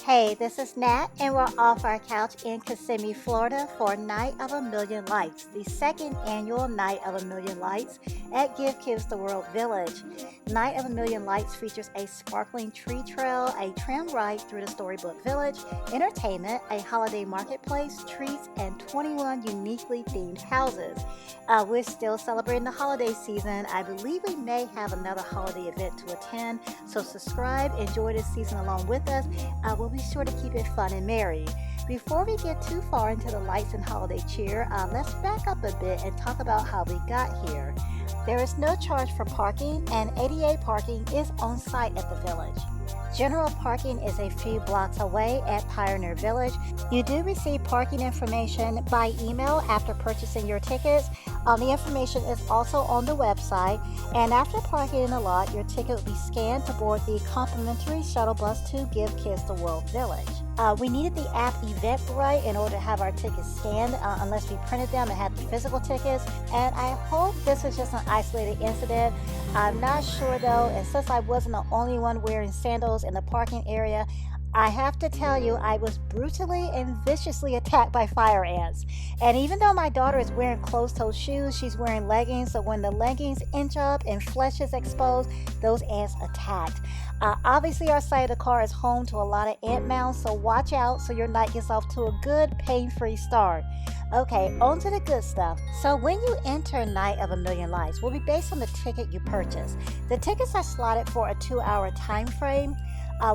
Hey, this is Nat, and we're off our couch in Kissimmee, Florida for Night of a Million Lights, the second annual Night of a Million Lights at Give Kids the World Village. Night of a Million Lights features a sparkling tree trail, a tram ride through the storybook village, entertainment, a holiday marketplace, treats, and 21 uniquely themed houses. We're still celebrating the holiday season. I believe we may have another holiday event to attend, so subscribe, enjoy this season along with us. We'll be sure to keep it fun and merry. Before we get too far into the lights and holiday cheer, let's back up a bit and talk about how we got here. There is no charge for parking, and ADA parking is on site at the village. General parking is a few blocks away at Pioneer Village. You do receive parking information by email after purchasing your tickets. The information is also on the website, and after parking in the lot, your ticket will be scanned to board the complimentary shuttle bus to Give Kids the World Village. We needed the app Eventbrite in order to have our tickets scanned, unless we printed them and had the physical tickets, and I hope this is just an isolated incident. I'm not sure though, and since I wasn't the only one wearing sandals in the parking area, I have to tell you, I was brutally and viciously attacked by fire ants. And even though my daughter is wearing closed-toe shoes, she's wearing leggings, so when the leggings inch up and flesh is exposed, those ants attacked. Obviously, our side of the car is home to a lot of ant mounds, so watch out so your night gets off to a good, pain-free start. Okay, on to the good stuff. So when you enter Night of a Million Lights, will be based on the ticket you purchase. The tickets are slotted for a 2-hour time frame.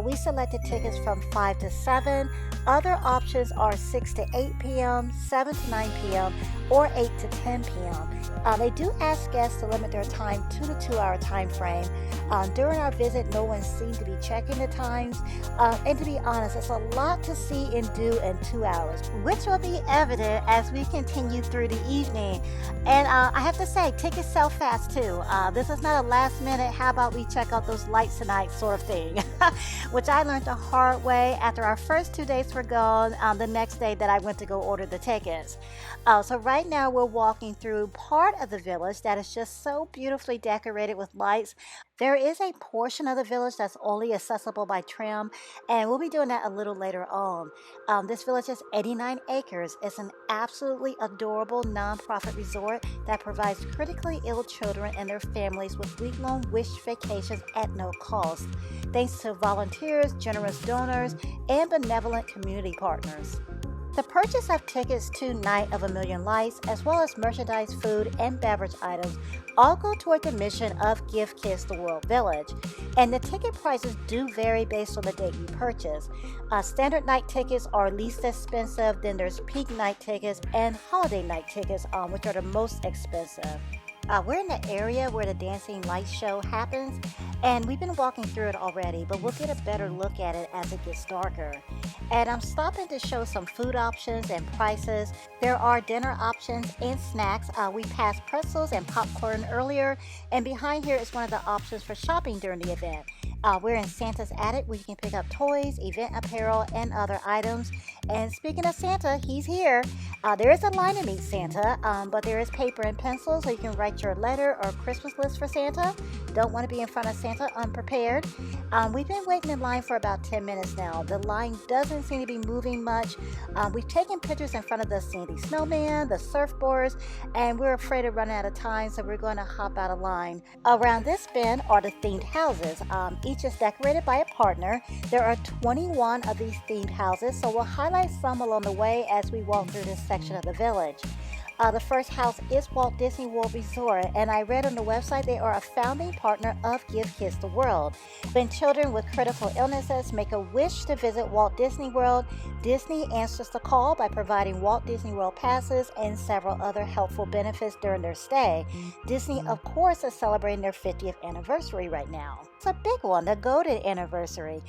We selected tickets from 5 to 7. Other options are 6 to 8 p.m., 7 to 9 p.m., or 8 to 10 p.m. They do ask guests to limit their time to the 2-hour time frame. During our visit, no one seemed to be checking the times. And to be honest, it's a lot to see and do in 2 hours, which will be evident as we continue through the evening. And I have to say, tickets sell fast too. This is not a last minute, how about we check out those lights tonight sort of thing, which I learned the hard way after our first 2 days were gone, the next day that I went to go order the tickets. So right now we're walking through part of the village that is just so beautifully decorated with lights. There is a portion of the village that's only accessible by tram, and we'll be doing that a little later on. This village is 89 acres. It's an absolutely adorable nonprofit resort that provides critically ill children and their families with week-long wish vacations at no cost, thanks to volunteers, generous donors, and benevolent community partners. The purchase of tickets to Night of a Million Lights, as well as merchandise, food, and beverage items, all go toward the mission of Give Kids the World Village. And the ticket prices do vary based on the date you purchase. Standard night tickets are least expensive, then there's peak night tickets and holiday night tickets, which are the most expensive. We're in the area where the dancing light show happens, and we've been walking through it already, but we'll get a better look at it as it gets darker. And I'm stopping to show some food options and prices. There are dinner options and snacks. We passed pretzels and popcorn earlier, and behind here is one of the options for shopping during the event. We're in Santa's Attic, where you can pick up toys, event apparel, and other items. And speaking of Santa, he's here. There is a line to meet Santa, but there is paper and pencil, so you can write your letter or Christmas list for Santa. Don't want to be in front of Santa unprepared. We've been waiting in line for about 10 minutes now. The line doesn't seem to be moving much. We've taken pictures in front of the Sandy Snowman, the surfboards, and we're afraid of running out of time, so we're going to hop out of line. Around this bend are the themed houses. Each is decorated by a partner. There are 21 of these themed houses, so we'll highlight some along the way as we walk through this section of the village. The first house is Walt Disney World Resort, and I read on the website they are a founding partner of Give Kids the World. When children with critical illnesses make a wish to visit Walt Disney World, Disney answers the call by providing Walt Disney World passes and several other helpful benefits during their stay. Disney, of course, is celebrating their 50th anniversary right now. It's a big one, the golden anniversary.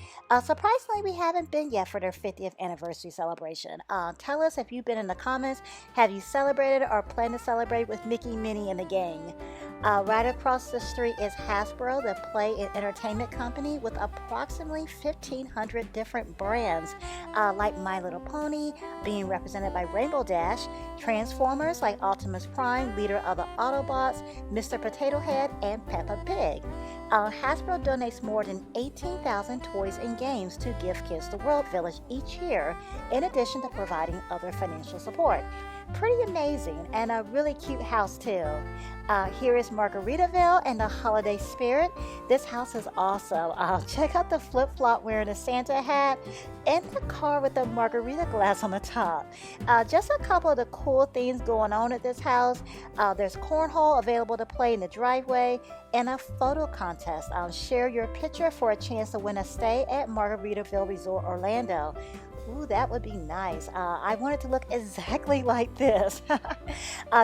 Surprisingly, we haven't been yet for their 50th anniversary celebration. Tell us if you've been in the comments. Have you celebrated or plan to celebrate with Mickey, Minnie, and the gang? Right across the street is Hasbro, the play and entertainment company, with approximately 1,500 different brands, like My Little Pony, being represented by Rainbow Dash, Transformers like Optimus Prime, leader of the Autobots, Mr. Potato Head, and Peppa Pig. Hasbro donates more than 18,000 toys and games to Give Kids the World Village each year, in addition to providing other financial support. Pretty amazing, and a really cute house too. Here is Margaritaville and the holiday spirit. This house is awesome. Check out the flip-flop wearing a Santa hat and the car with the margarita glass on the top. Just a couple of the cool things going on at this house. There's cornhole available to play in the driveway and a photo contest. Share your picture for a chance to win a stay at Margaritaville Resort Orlando. Ooh, that would be nice. I want it to look exactly like this.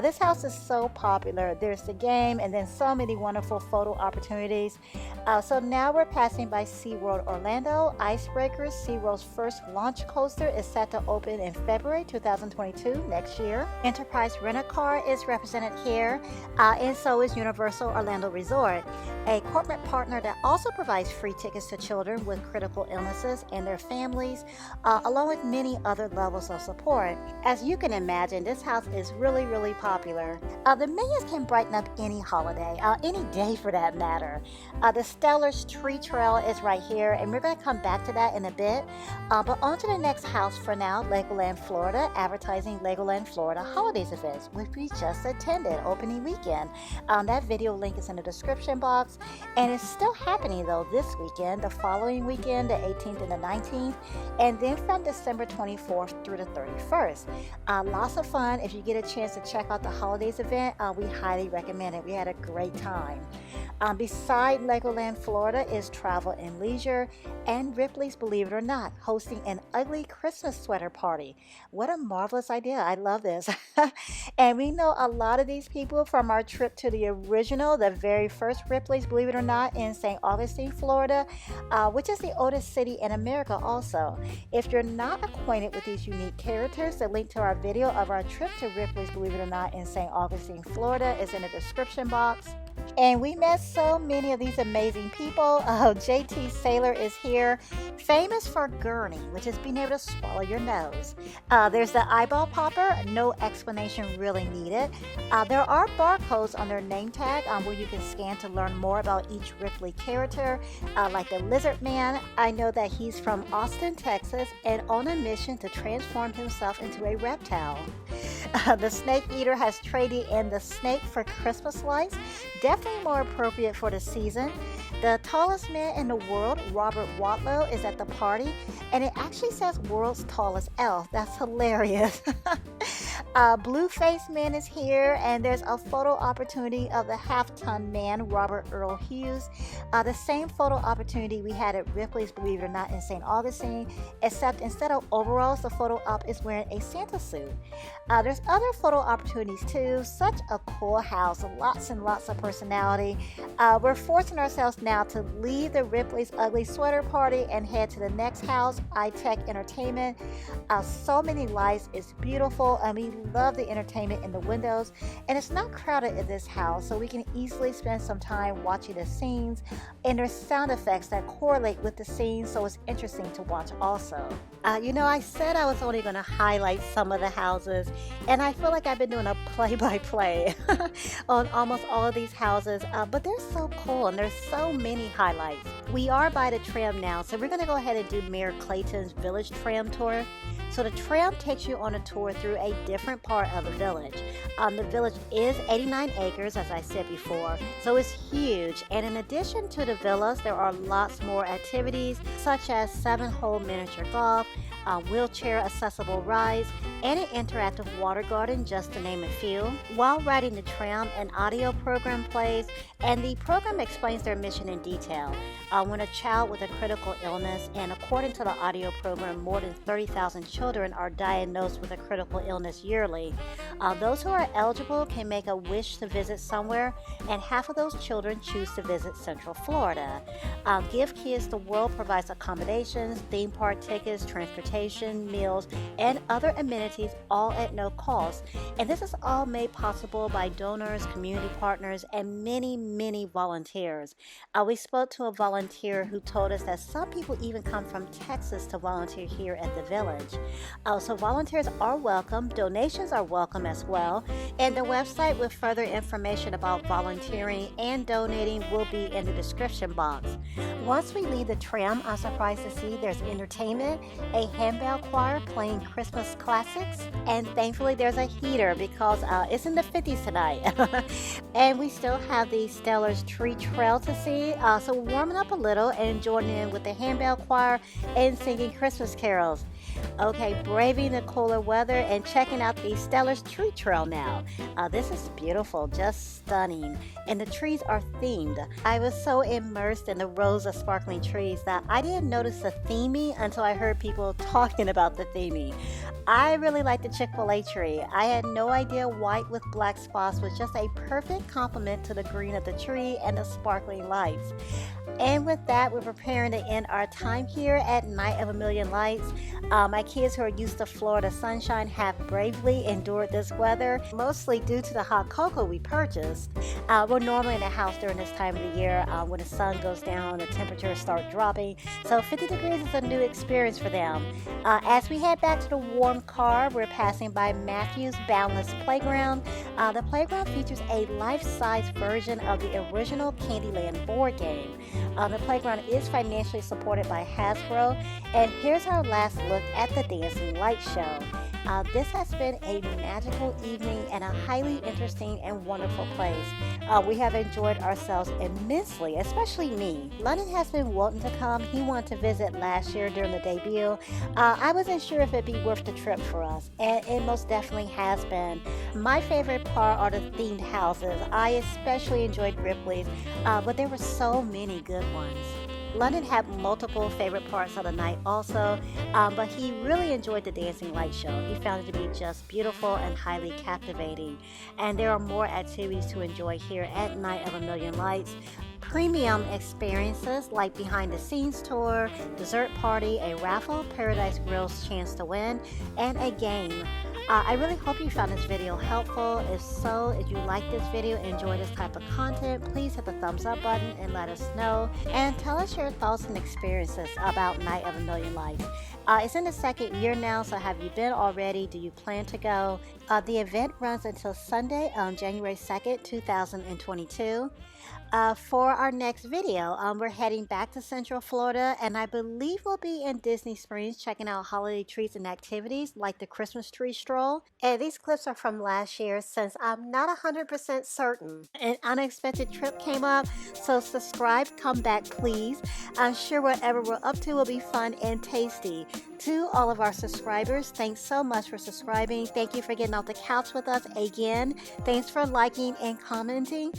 This house is so popular. There's the game and then so many wonderful photo opportunities. So now we're passing by SeaWorld Orlando. Icebreakers, SeaWorld's first launch coaster, is set to open in February 2022, next year. Enterprise Rent-A-Car is represented here, and so is Universal Orlando Resort, a corporate partner that also provides free tickets to children with critical illnesses and their families, along with many other levels of support. As you can imagine, this house is really, really popular. The Minions can brighten up any holiday, any day for that matter. The Stellar's Tree Trail is right here, and we're going to come back to that in a bit. But on to the next house for now, Legoland Florida, advertising Legoland Florida Holidays events, which we just attended opening weekend. That video link is in the description box, and it's still happening though this weekend, the following weekend, the 18th and the 19th, and then from December 24th through the 31st. Lots of fun. If you get a chance to check out the holidays event, we highly recommend it. We had a great time. Beside Legoland Florida is Travel and Leisure and Ripley's Believe It or Not, hosting an ugly Christmas sweater party. What a marvelous idea. I love this. And we know a lot of these people from our trip to the original, the very first Ripley's Believe It or Not in St. Augustine, Florida, which is the oldest city in America also. If you're not acquainted with these unique characters, the link to our video of our trip to Ripley's Believe It or Not in St. Augustine, Florida is in the description box. And we met so many of these amazing people. JT Sailor is here, famous for gurney, which is being able to swallow your nose. There's the eyeball popper, no explanation really needed. There are barcodes on their name tag where you can scan to learn more about each Ripley character, like the Lizard Man. I know that he's from Austin, Texas, and on a mission to transform himself into a reptile. The Snake Eater has traded in the snake for Christmas lights, definitely more appropriate for the season. The tallest man in the world, Robert Wadlow, is at the party, and it actually says world's tallest elf. That's hilarious. Blueface Man is here, and there's a photo opportunity of the half-ton man, Robert Earl Hughes. The same photo opportunity we had at Ripley's Believe It or Not in St. Augustine, except instead of overalls, the photo op is wearing a Santa suit. There's other photo opportunities too. Such a cool house, lots and lots of personality. We're forcing ourselves now to leave the Ripley's Ugly Sweater Party and head to the next house, iTech Entertainment. So many lights, it's beautiful, and we love the entertainment in the windows, and it's not crowded at this house, so we can easily spend some time watching the scenes, and there's sound effects that correlate with the scenes, so it's interesting to watch also. I said I was only going to highlight some of the houses, and I feel like I've been doing a play-by-play on almost all of these houses, but they're so cool, and there's so many highlights. We are by the Tram now, so we're going to go ahead and do Mayor Clayton's Village Tram Tour. So the Tram takes you on a tour through a different part of the village. The village is 89 acres, as I said before, so it's huge. And in addition to the villas, there are lots more activities, such as 7-hole miniature golf, wheelchair accessible rides, and an interactive water garden, just to name a few. While riding the tram, an audio program plays, and the program explains their mission in detail. When a child with a critical illness, and according to the audio program, more than 30,000 children are diagnosed with a critical illness yearly. Those who are eligible can make a wish to visit somewhere, and half of those children choose to visit Central Florida. Give Kids the World provides accommodations, theme park tickets, transportation, transportation, meals, and other amenities, all at no cost. And this is all made possible by donors, community partners, and many, many volunteers. We spoke to a volunteer who told us that some people even come from Texas to volunteer here at the village. So volunteers are welcome, donations are welcome as well, and the website with further information about volunteering and donating will be in the description box. Once we leave the tram, I'm surprised to see there's entertainment, a handbell choir playing Christmas classics, and thankfully there's a heater because it's in the 50s tonight. And we still have the Stellar's Tree Trail to see, so we're warming up a little and joining in with the handbell choir and singing Christmas carols. Okay, braving the cooler weather and checking out the Stellar's Tree Trail now. This is beautiful, just stunning, and the trees are themed. I was so immersed in the rows of sparkling trees that I didn't notice the theming until I heard people talking about the theming. I really like the Chick-fil-A tree. I had no idea white with black spots was just a perfect complement to the green of the tree and the sparkling lights. And with that, we're preparing to end our time here at Night of a Million Lights. My kids who are used to Florida sunshine have bravely endured this weather, mostly due to the hot cocoa we purchased. We're normally in the house during this time of the year when the sun goes down, the temperatures start dropping. So 50 degrees is a new experience for them. As we head back to the warm car, we're passing by Matthew's Boundless Playground. The playground features a life-size version of the original Candyland board game. The playground is financially supported by Hasbro, and here's our last look at the Dancing Light Show. This has been a magical evening and a highly interesting and wonderful place. We have enjoyed ourselves immensely, especially me. London has been wanting to come. He wanted to visit last year during the debut. I wasn't sure if it'd be worth the trip for us, and it most definitely has been. My favorite part are the themed houses. I especially enjoyed Ripley's, but there were so many good ones. London had multiple favorite parts of the night also, but he really enjoyed the Dancing Light Show. He found it to be just beautiful and highly captivating. And there are more activities to enjoy here at Night of a Million Lights. Premium experiences like behind the scenes tour, dessert party, a raffle, Paradise Grill's chance to win, and a game. I really hope you found this video helpful. If so, if you like this video and enjoy this type of content, please hit the thumbs up button and let us know. And tell us your thoughts and experiences about Night of a Million Lights. It's in the second year now, so have you been already? Do you plan to go? The event runs until Sunday, January 2nd, 2022. For our next video, we're heading back to Central Florida, and I believe we'll be in Disney Springs checking out holiday treats and activities like the Christmas tree stroll. And these clips are from last year since I'm not 100% certain. An unexpected trip came up, so subscribe, come back please. I'm sure whatever we're up to will be fun and tasty. To all of our subscribers, thanks so much for subscribing. Thank you for getting off the couch with us again. Thanks for liking and commenting.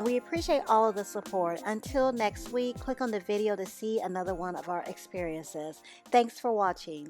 We appreciate all of the support. Until next week, click on the video to see another one of our experiences. Thanks for watching.